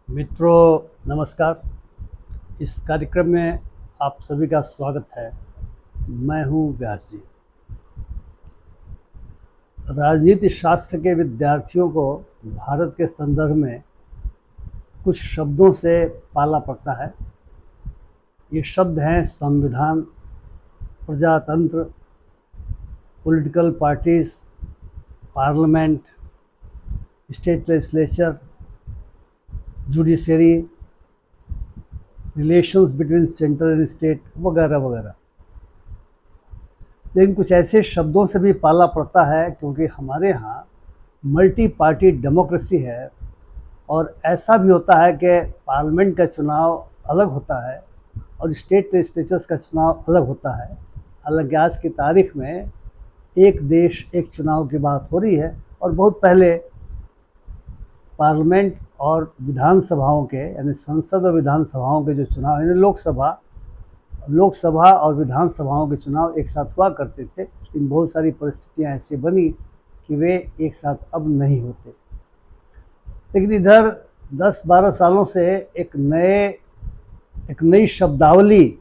मित्रों नमस्कार। इस कार्यक्रम में आप सभी का स्वागत है। मैं हूं व्यास जी। राजनीति शास्त्र के विद्यार्थियों को भारत के संदर्भ में कुछ शब्दों से पाला पड़ता है। ये शब्द हैं संविधान, प्रजातंत्र, political parties, parliament, state legislature, judiciary, relations between central and state वगैरह वगैरह। लेकिन कुछ ऐसे शब्दों से भी पाला पड़ता है क्योंकि हमारे यहाँ मल्टी पार्टी डेमोक्रेसी है और ऐसा भी होता है कि पार्लियामेंट का चुनाव अलग होता है और स्टेट लेजिस्लेचर्स का चुनाव अलग होता है। हालांकि आज की तारीख में एक देश एक चुनाव की बात हो रही है और बहुत पहले पार्लियामेंट और विधानसभाओं के यानी संसद और विधानसभाओं के जो चुनाव यानी लोकसभा और विधानसभाओं के चुनाव एक साथ हुआ करते थे। लेकिन बहुत सारी परिस्थितियां ऐसी बनी कि वे एक साथ अब नहीं होते। लेकिन इधर 10-12 सालों से एक नई शब्दावली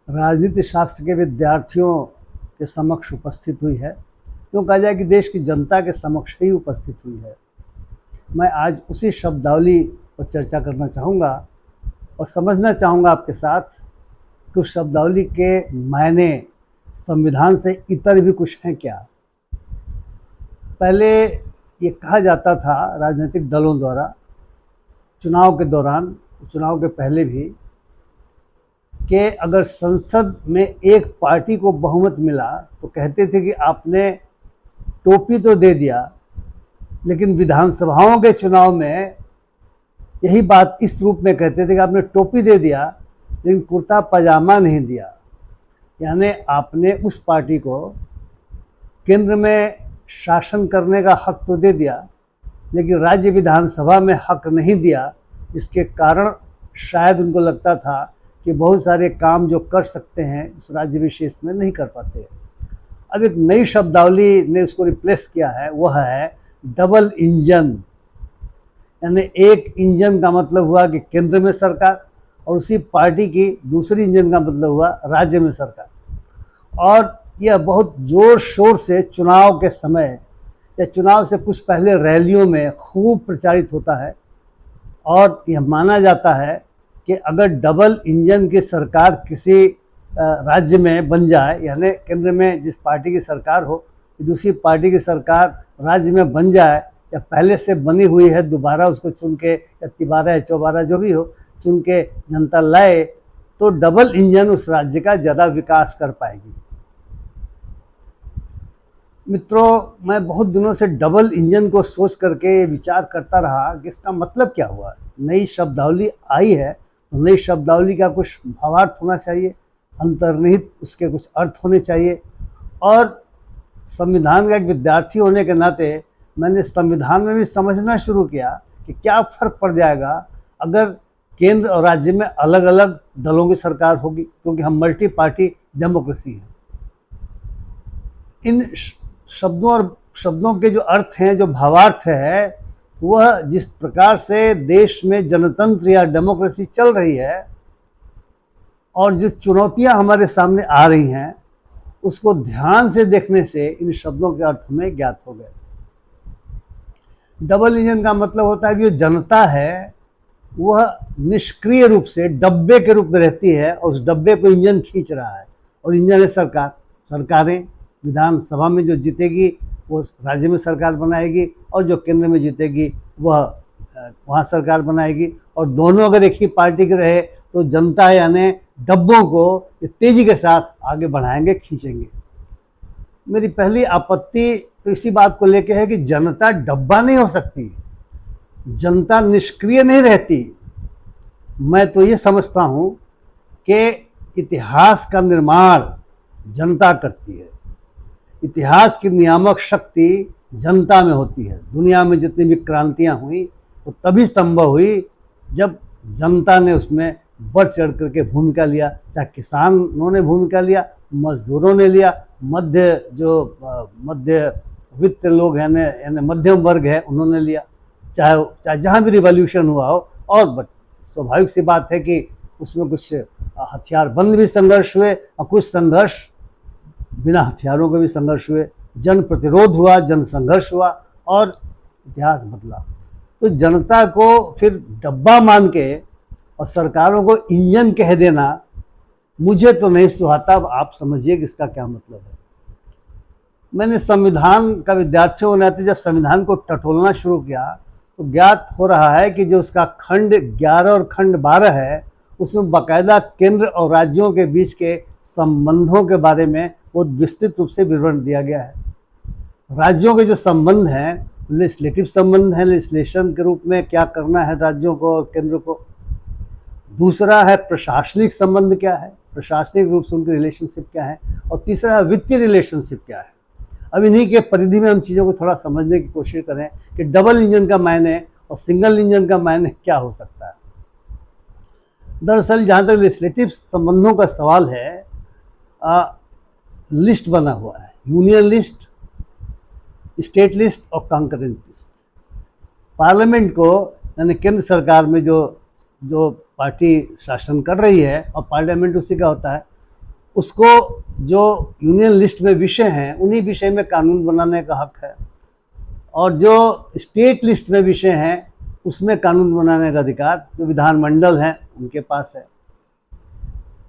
राजनीति शास्त्र के विद्यार्थियों के समक्ष उपस्थित हुई है। क्यों कहा जाए कि देश की जनता के समक्ष ही उपस्थित हुई है। मैं आज उसी शब्दावली पर चर्चा करना चाहूँगा और समझना चाहूँगा आपके साथ कि उस शब्दावली के मायने संविधान से इतर भी कुछ हैं क्या। पहले ये कहा जाता था राजनीतिक दलों द्वारा चुनाव के दौरान, चुनाव के पहले भी, कि अगर संसद में एक पार्टी को बहुमत मिला तो कहते थे कि आपने टोपी तो दे दिया, लेकिन विधानसभाओं के चुनाव में यही बात इस रूप में कहते थे कि आपने टोपी दे दिया लेकिन कुर्ता पजामा नहीं दिया। यानी आपने उस पार्टी को केंद्र में शासन करने का हक तो दे दिया लेकिन राज्य विधानसभा में हक नहीं दिया, जिसके कारण शायद उनको लगता था कि बहुत सारे काम जो कर सकते हैं उस राज्य विशेष में नहीं कर पाते। अब एक नई शब्दावली ने उसको रिप्लेस किया है, वह है डबल इंजन। यानी एक इंजन का मतलब हुआ कि केंद्र में सरकार और उसी पार्टी की दूसरी इंजन का मतलब हुआ राज्य में सरकार। और यह बहुत जोर शोर से चुनाव के समय या चुनाव से कुछ पहले रैलियों में खूब प्रचारित होता है। और यह माना जाता है कि अगर डबल इंजन की सरकार किसी राज्य में बन जाए, यानी केंद्र में जिस पार्टी की सरकार हो, दूसरी पार्टी की सरकार राज्य में बन जाए या पहले से बनी हुई है दोबारा उसको चुन के या तिबारा या चौबारा जो भी हो चुन के जनता लाए, तो डबल इंजन उस राज्य का ज़्यादा विकास कर पाएगी। मित्रों, मैं बहुत दिनों से डबल इंजन को सोच करके विचार करता रहा कि इसका मतलब क्या हुआ। नई शब्दावली आई है तो नई शब्दावली का कुछ भावार्थ होना चाहिए, अंतर्निहित उसके कुछ अर्थ होने चाहिए। और संविधान का एक विद्यार्थी होने के नाते मैंने संविधान में भी समझना शुरू किया कि क्या फ़र्क पड़ जाएगा अगर केंद्र और राज्य में अलग अलग दलों की सरकार होगी, क्योंकि हम मल्टी पार्टी डेमोक्रेसी है। इन शब्दों के जो अर्थ हैं, जो भावार्थ है, वह जिस प्रकार से देश में जनतंत्र या डेमोक्रेसी चल रही है और जो चुनौतियां हमारे सामने आ रही हैं, उसको ध्यान से देखने से इन शब्दों के अर्थ में ज्ञात हो गए। डबल इंजन का मतलब होता है कि जो जनता है वह निष्क्रिय रूप से डब्बे के रूप में रहती है और उस डब्बे को इंजन खींच रहा है, और इंजन है सरकार। सरकारें विधानसभा में जो जीतेगी वो राज्य में सरकार बनाएगी और जो केंद्र में जीतेगी वह वहाँ सरकार बनाएगी। और दोनों अगर एक ही पार्टी के रहे तो जनता यानी डब्बों को तेजी के साथ आगे बढ़ाएंगे, खींचेंगे। मेरी पहली आपत्ति तो इसी बात को लेकर है कि जनता डब्बा नहीं हो सकती, जनता निष्क्रिय नहीं रहती। मैं तो ये समझता हूँ कि इतिहास का निर्माण जनता करती है, इतिहास की नियामक शक्ति जनता में होती है। दुनिया में जितनी भी क्रांतियाँ हुई वो तभी संभव हुई जब जनता ने उसमें बढ़ चढ़ करके भूमिका लिया। चाहे किसानों ने भूमिका लिया, मजदूरों ने लिया, मध्य वित्त लोग हैं यानी मध्यम वर्ग है उन्होंने लिया। चाहे जहाँ भी रिवॉल्यूशन हुआ हो और स्वाभाविक सी बात है कि उसमें कुछ हथियारबंद भी संघर्ष हुए और कुछ संघर्ष बिना हथियारों के भी संघर्ष हुए, जन प्रतिरोध हुआ, जन संघर्ष हुआ और इतिहास बदला। तो जनता को फिर डब्बा मान के और सरकारों को इंजन कह देना मुझे तो नहीं सुहाता। अब आप समझिए कि इसका क्या मतलब है। मैंने संविधान का विद्यार्थियों को नाते जब संविधान को टटोलना शुरू किया तो ज्ञात हो रहा है कि जो उसका खंड 11 और खंड 12 है उसमें बाकायदा केंद्र और राज्यों के बीच के संबंधों के बारे में बहुत विस्तृत रूप से विवरण दिया गया है। राज्यों के जो संबंध हैं, लेजिस्लेटिव संबंध है, लेजिस्लेशन के रूप में क्या करना है राज्यों को और केंद्र को। दूसरा है प्रशासनिक संबंध क्या है, प्रशासनिक रूप से उनकी रिलेशनशिप क्या है। और तीसरा है वित्तीय रिलेशनशिप क्या है। अब इन्हीं के परिधि में हम चीज़ों को थोड़ा समझने की कोशिश करें कि डबल इंजन का मायने और सिंगल इंजन का मायने क्या हो सकता है। दरअसल जहाँ तक लेजिस्लेटिव संबंधों का सवाल है, लिस्ट बना हुआ है, यूनियन लिस्ट, स्टेट लिस्ट और कंकरेंट लिस्ट। पार्लियामेंट को यानी केंद्र सरकार में जो पार्टी शासन कर रही है और पार्लियामेंट उसी का होता है, उसको जो यूनियन लिस्ट में विषय हैं उन्हीं विषय में कानून बनाने का हक है, और जो स्टेट लिस्ट में विषय हैं उसमें कानून बनाने का अधिकार जो विधानमंडल हैं उनके पास है।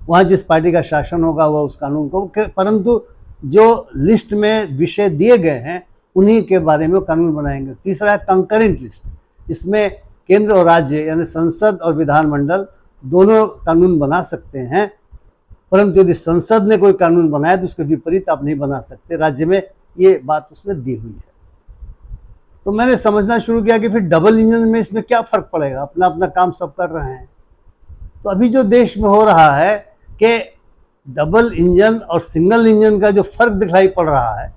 वहाँ जिस पार्टी का शासन होगा वह उस कानून को, परंतु जो लिस्ट में विषय दिए गए हैं उन्हीं के बारे में कानून बनाएंगे। तीसरा है कंकरेंट लिस्ट, इसमें केंद्र और राज्य यानी संसद और विधानमंडल दोनों कानून बना सकते हैं, परंतु यदि संसद ने कोई कानून बनाया तो उसके विपरीत आप नहीं बना सकते। राज्य में ये बात उसमें दी हुई है। तो मैंने समझना शुरू किया कि फिर डबल इंजन में इसमें क्या फ़र्क पड़ेगा, अपना अपना काम सब कर रहे हैं। तो अभी जो देश में हो रहा है कि डबल इंजन और सिंगल इंजन का जो फ़र्क दिखाई पड़ रहा है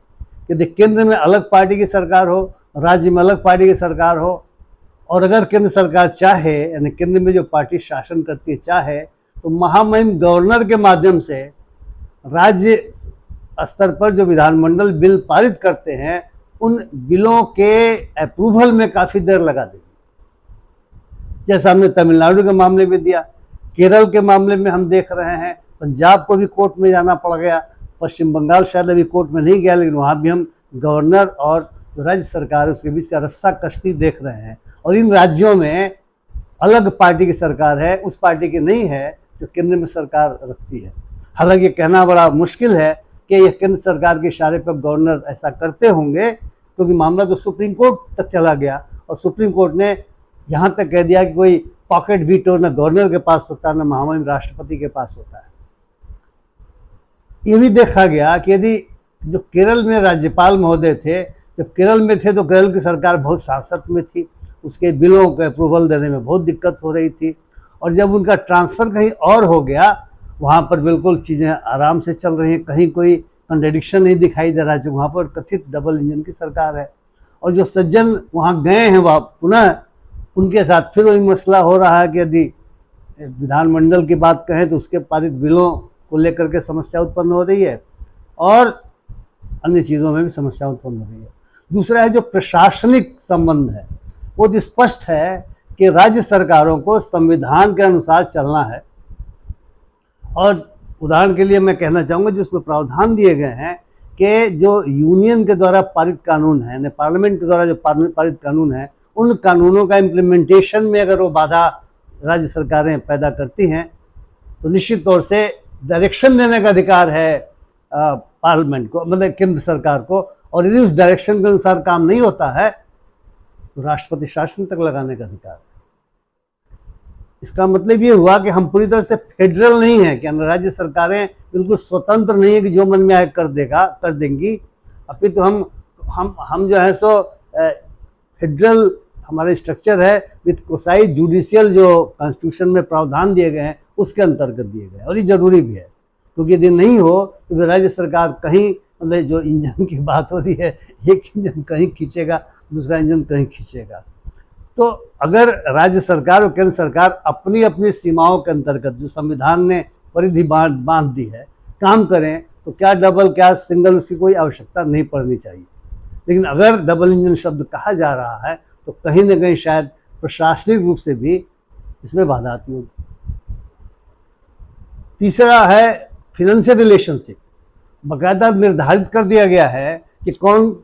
कि केंद्र में अलग पार्टी की सरकार हो, राज्य में अलग पार्टी की सरकार हो, और अगर केंद्र सरकार चाहे यानी केंद्र में जो पार्टी शासन करती है चाहे तो महामहिम गवर्नर के माध्यम से राज्य स्तर पर जो विधानमंडल बिल पारित करते हैं उन बिलों के अप्रूवल में काफ़ी देर लगा देगी। जैसा हमने तमिलनाडु के मामले में दिया, केरल के मामले में हम देख रहे हैं, पंजाब को भी कोर्ट में जाना पड़ गया, पश्चिम बंगाल शायद अभी कोर्ट में नहीं गया, लेकिन वहाँ भी हम गवर्नर और जो राज्य सरकार है उसके बीच का रस्सा कश्ती देख रहे हैं। और इन राज्यों में अलग पार्टी की सरकार है, उस पार्टी की नहीं है जो केंद्र में सरकार रखती है। हालांकि कहना बड़ा मुश्किल है कि यह केंद्र सरकार के इशारे पर गवर्नर ऐसा करते होंगे, क्योंकि मामला तो सुप्रीम कोर्ट तक चला गया और सुप्रीम कोर्ट ने यहाँ तक कह दिया कि कोई पॉकेट वीटो न गवर्नर के पास होता है न महामहिम राष्ट्रपति के पास होता है। ये भी देखा गया कि यदि जो केरल में राज्यपाल महोदय थे, जब केरल में थे तो केरल की सरकार बहुत शासक में थी, उसके बिलों को अप्रूवल देने में बहुत दिक्कत हो रही थी, और जब उनका ट्रांसफ़र कहीं और हो गया वहाँ पर बिल्कुल चीज़ें आराम से चल रही हैं, कहीं कोई कंट्रडिक्शन नहीं दिखाई दे रहा है, जो वहाँ पर कथित डबल इंजन की सरकार है। और जो सज्जन वहाँ गए हैं वह पुनः उनके साथ फिर वही मसला हो रहा है कि यदि विधानमंडल की बात कहें तो उसके पारित बिलों को लेकर के समस्या उत्पन्न हो रही है और अन्य चीज़ों में भी समस्या उत्पन्न हो रही है। दूसरा है जो प्रशासनिक संबंध है, वो तो स्पष्ट है कि राज्य सरकारों को संविधान के अनुसार चलना है। और उदाहरण के लिए मैं कहना चाहूँगा जिसमें प्रावधान दिए गए हैं कि जो यूनियन के द्वारा पारित कानून है, यानी पार्लियामेंट के द्वारा जो पारित कानून है, उन कानूनों का इम्प्लीमेंटेशन में अगर वो बाधा राज्य सरकारें पैदा करती हैं तो निश्चित तौर से डायरेक्शन देने का अधिकार है पार्लियामेंट को, मतलब केंद्र सरकार को। और यदि उस डायरेक्शन के अनुसार काम नहीं होता है तो राष्ट्रपति शासन तक लगाने का अधिकार है। इसका मतलब ये हुआ कि हम पूरी तरह से फेडरल नहीं है कि राज्य सरकारें बिल्कुल स्वतंत्र नहीं है कि जो मन में आए कर देंगी। अपितु हम जो है सो फेडरल हमारे स्ट्रक्चर है विद कोसाई जुडिशियल जो कॉन्स्टिट्यूशन में प्रावधान दिए गए हैं उसके अंतर्गत दिए गए हैं, और ये जरूरी भी है, क्योंकि यदि नहीं हो तो फिर राज्य सरकार कहीं, मतलब जो इंजन की बात हो रही है, एक इंजन कहीं खींचेगा दूसरा इंजन कहीं खींचेगा। तो अगर राज्य सरकार और केंद्र सरकार अपनी अपनी सीमाओं के अंतर्गत जो संविधान ने परिधि बांध दी है काम करें तो क्या डबल क्या सिंगल उसकी कोई आवश्यकता नहीं पड़नी चाहिए। लेकिन अगर डबल इंजन शब्द कहा जा रहा है तो कहीं ना कहीं शायद प्रशासनिक रूप से भी इसमें बाधा आती होगी। तीसरा है फिनेंशियल रिलेशनशिप। बाकायदा निर्धारित कर दिया गया है कि कौन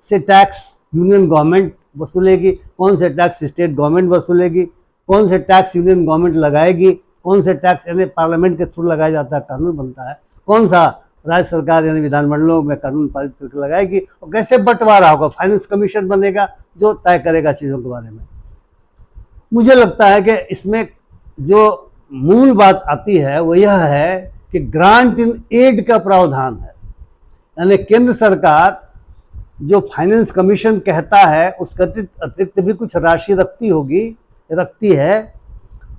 से टैक्स यूनियन गवर्नमेंट वसूलेगी, कौन से टैक्स स्टेट गवर्नमेंट वसूलेगी, कौन से टैक्स यूनियन गवर्नमेंट लगाएगी, कौन से टैक्स यानी पार्लियामेंट के थ्रू लगाया जाता है, कानून बनता है, कौन सा राज्य सरकार यानी विधानमंडलों में कानून पारित करके लगाएगी, और कैसे बंटवारा होगा। फाइनेंस कमीशन बनेगा जो तय करेगा चीज़ों के बारे में। मुझे लगता है कि इसमें जो मूल बात आती है वो यह है कि ग्रांट इन एड का प्रावधान है, यानी केंद्र सरकार जो फाइनेंस कमीशन कहता है उसका अतिरिक्त भी कुछ राशि रखती है,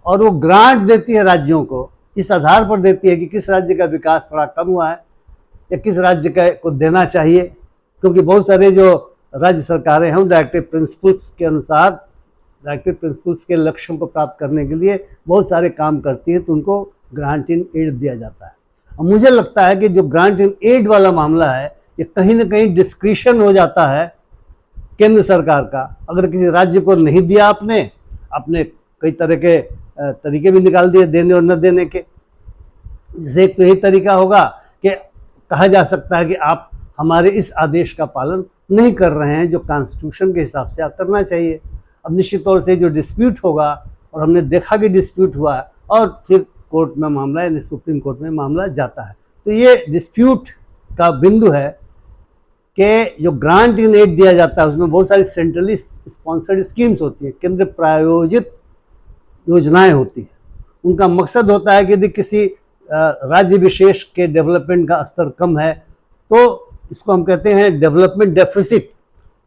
और वो ग्रांट देती है राज्यों को। इस आधार पर देती है कि किस राज्य का विकास थोड़ा कम हुआ है या किस राज्य को देना चाहिए, क्योंकि बहुत सारे जो राज्य सरकारें हैं डायरेक्टिव प्रिंसिपल्स के अनुसार, डायरेक्टिव प्रिंसिपल्स के लक्ष्यों को प्राप्त करने के लिए बहुत सारे काम करती है, तो उनको ग्रांट इन एड दिया जाता है। और मुझे लगता है कि जो ग्रांट इन एड वाला मामला है ये कहीं ना कहीं डिस्क्रिशन हो जाता है केंद्र सरकार का। अगर किसी राज्य को नहीं दिया आपने कई तरह के तरीके भी निकाल दिए देने और न देने के। जैसे एक तो यही तरीका होगा कि कहा जा सकता है कि आप हमारे इस आदेश का पालन नहीं कर रहे हैं जो कॉन्स्टिट्यूशन के हिसाब से आप करना चाहिए। अब निश्चित तौर से जो डिस्प्यूट होगा, और हमने देखा कि डिस्प्यूट हुआ है, और फिर कोर्ट में मामला यानी सुप्रीम कोर्ट में मामला जाता है, तो ये डिस्प्यूट का बिंदु है कि जो ग्रांट इन एड दिया जाता है उसमें बहुत सारी सेंट्रली स्पॉन्सर्ड स्कीम्स होती हैं, केंद्र प्रायोजित योजनाएं होती हैं। उनका मकसद होता है कि यदि किसी राज्य विशेष के डेवलपमेंट का स्तर कम है तो इसको हम कहते हैं डेवलपमेंट डेफिसिट।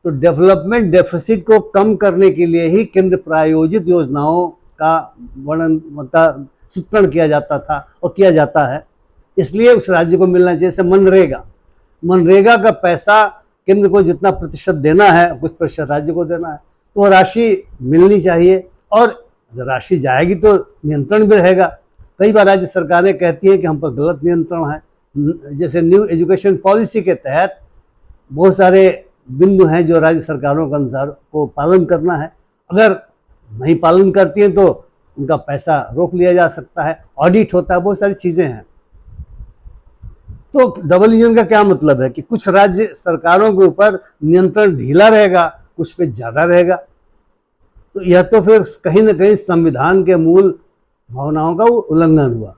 तो डेवलपमेंट डेफिसिट को कम करने के लिए ही केंद्र प्रायोजित योजनाओं का वर्णन चित्रण किया जाता था और किया जाता है। इसलिए उस राज्य को मिलना चाहिए। जैसे मनरेगा का पैसा केंद्र को जितना प्रतिशत देना है कुछ प्रतिशत राज्य को देना है, तो वो राशि मिलनी चाहिए, और अगर राशि जाएगी तो नियंत्रण भी रहेगा। कई बार राज्य सरकारें कहती हैं कि हम पर गलत नियंत्रण है। जैसे न्यू एजुकेशन पॉलिसी के तहत बहुत सारे बिंदु हैं जो राज्य सरकारों के अनुसार को पालन करना है। अगर नहीं पालन करती हैं तो उनका पैसा रोक लिया जा सकता है, ऑडिट होता है, बहुत सारी चीज़ें हैं। तो डबल इंजन का क्या मतलब है कि कुछ राज्य सरकारों के ऊपर नियंत्रण ढीला रहेगा, कुछ पे ज़्यादा रहेगा। तो यह तो फिर कहीं ना कहीं संविधान के मूल भावनाओं का उल्लंघन हुआ।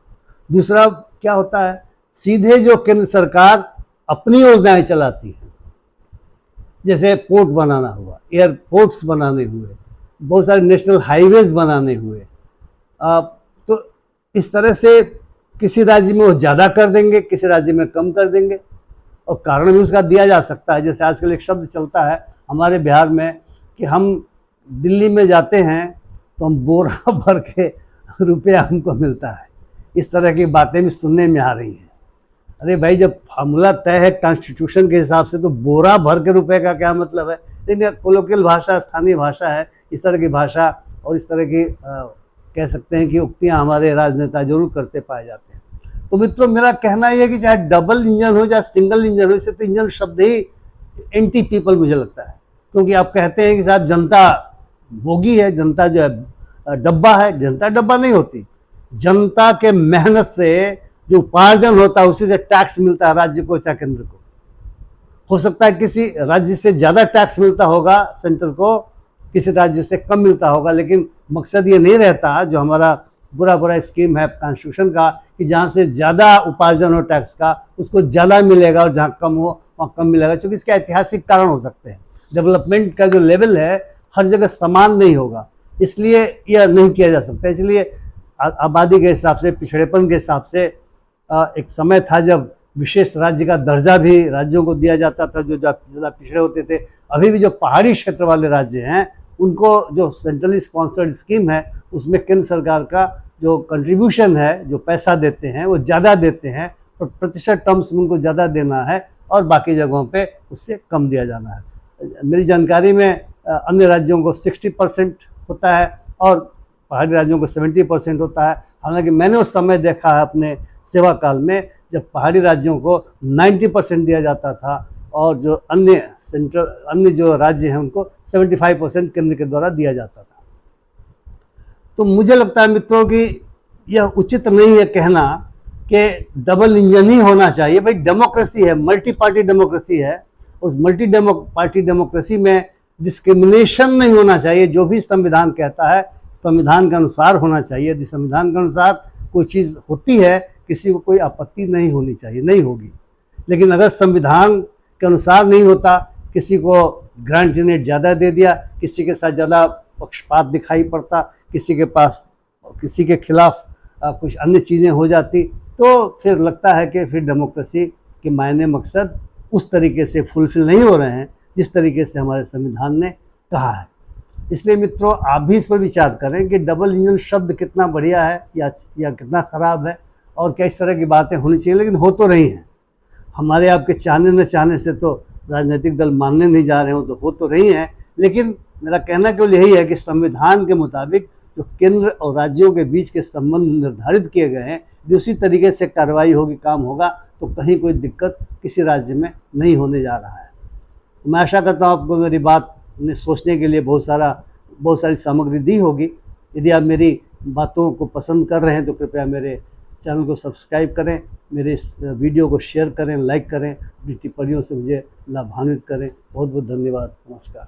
दूसरा क्या होता है, सीधे जो केंद्र सरकार अपनी योजनाएं चलाती है, जैसे पोर्ट बनाना हुआ, एयरपोर्ट्स बनाने हुए, बहुत सारे नेशनल हाईवेज बनाने हुए, तो इस तरह से किसी राज्य में वो ज़्यादा कर देंगे, किसी राज्य में कम कर देंगे, और कारण भी उसका दिया जा सकता है। जैसे आजकल एक शब्द चलता है हमारे बिहार में कि हम दिल्ली में जाते हैं तो हम बोरा भर के रुपया हमको मिलता है। इस तरह की बातें भी सुनने में आ रही हैं। अरे भाई, जब फार्मूला तय है कॉन्स्टिट्यूशन के हिसाब से तो बोरा भर के रुपए का क्या मतलब है। लेकिन कोलोकियल भाषा, स्थानीय भाषा है, इस तरह की भाषा और इस तरह की कह सकते हैं कि उक्तियां हमारे राजनेता जरूर करते पाए जाते हैं। तो मित्रों, मेरा कहना यह है कि चाहे डबल इंजन हो चाहे सिंगल इंजन हो, इससे तो इंजन शब्द ही एंटी पीपल मुझे लगता है। क्योंकि आप कहते हैं कि साहब जनता बोगी है, जनता जो है डब्बा है। जनता डब्बा नहीं होती। जनता के मेहनत से जो उपार्जन होता है उसी से टैक्स मिलता है राज्य को चाहे केंद्र को। हो सकता है किसी राज्य से ज़्यादा टैक्स मिलता होगा सेंटर को, किसी राज्य से कम मिलता होगा, लेकिन मकसद ये नहीं रहता जो हमारा बुरा स्कीम है कॉन्स्टिट्यूशन का कि जहाँ से ज़्यादा उपार्जन हो टैक्स का उसको ज़्यादा मिलेगा और जहाँ कम हो वहाँ कम मिलेगा। क्योंकि इसके ऐतिहासिक कारण हो सकते हैं। डेवलपमेंट का जो लेवल है हर जगह समान नहीं होगा, इसलिए यह नहीं किया जा सकता। इसलिए आबादी के हिसाब से, पिछड़ेपन के हिसाब से एक समय था जब विशेष राज्य का दर्जा भी राज्यों को दिया जाता था जो ज़्यादा पिछड़े होते थे। अभी भी जो पहाड़ी क्षेत्र वाले राज्य हैं उनको जो सेंट्रली स्पॉन्सर्ड स्कीम है उसमें केंद्र सरकार का जो कंट्रीब्यूशन है, जो पैसा देते हैं वो ज़्यादा देते हैं, और प्रतिशत टर्म्स में उनको ज़्यादा देना है और बाकी जगहों पे उससे कम दिया जाना है। मेरी जानकारी में अन्य राज्यों को 60% होता है और पहाड़ी राज्यों को 70% होता है। हालांकि मैंने उस समय देखा है अपने सेवा काल में जब पहाड़ी राज्यों को 90% दिया जाता था और जो अन्य जो राज्य हैं उनको 75% केंद्र के द्वारा दिया जाता था। तो मुझे लगता है मित्रों कि यह उचित नहीं है कहना कि डबल इंजन ही होना चाहिए। भाई डेमोक्रेसी है, मल्टी पार्टी डेमोक्रेसी है, उस मल्टी पार्टी डेमोक्रेसी में डिस्क्रिमिनेशन नहीं होना चाहिए। जो भी संविधान कहता है संविधान के अनुसार होना चाहिए। यदि संविधान के अनुसार कोई चीज़ होती है किसी को कोई आपत्ति नहीं होनी चाहिए, नहीं होगी। लेकिन अगर संविधान के अनुसार नहीं होता, किसी को ग्रांट यूनिट ज़्यादा दे दिया, किसी के साथ ज़्यादा पक्षपात दिखाई पड़ता, किसी के खिलाफ कुछ अन्य चीज़ें हो जाती, तो फिर लगता है कि फिर डेमोक्रेसी के मायने मकसद उस तरीके से फुलफिल नहीं हो रहे हैं जिस तरीके से हमारे संविधान ने कहा है। इसलिए मित्रों आप भी इस पर विचार करें कि डबल इंजन शब्द कितना बढ़िया है या कितना ख़राब है, और क्या इस तरह की बातें होनी चाहिए। लेकिन हो तो रही हैं। हमारे आपके चाहने न चाहने से तो राजनीतिक दल मानने नहीं जा रहे हो, तो हो तो रही हैं। लेकिन मेरा कहना केवल यही है कि संविधान के मुताबिक जो केंद्र और राज्यों के बीच के संबंध निर्धारित किए गए हैं, यदि उसी तरीके से कार्रवाई होगी, काम होगा, तो कहीं कोई दिक्कत किसी राज्य में नहीं होने जा रहा है। मैं आशा करता हूँ आपको मेरी बात ने सोचने के लिए बहुत सारी सामग्री दी होगी। यदि आप मेरी बातों को पसंद कर रहे हैं तो कृपया मेरे चैनल को सब्सक्राइब करें, मेरे इस वीडियो को शेयर करें, लाइक करें, अपनी टिप्पणियों से मुझे लाभान्वित करें। बहुत बहुत धन्यवाद। नमस्कार।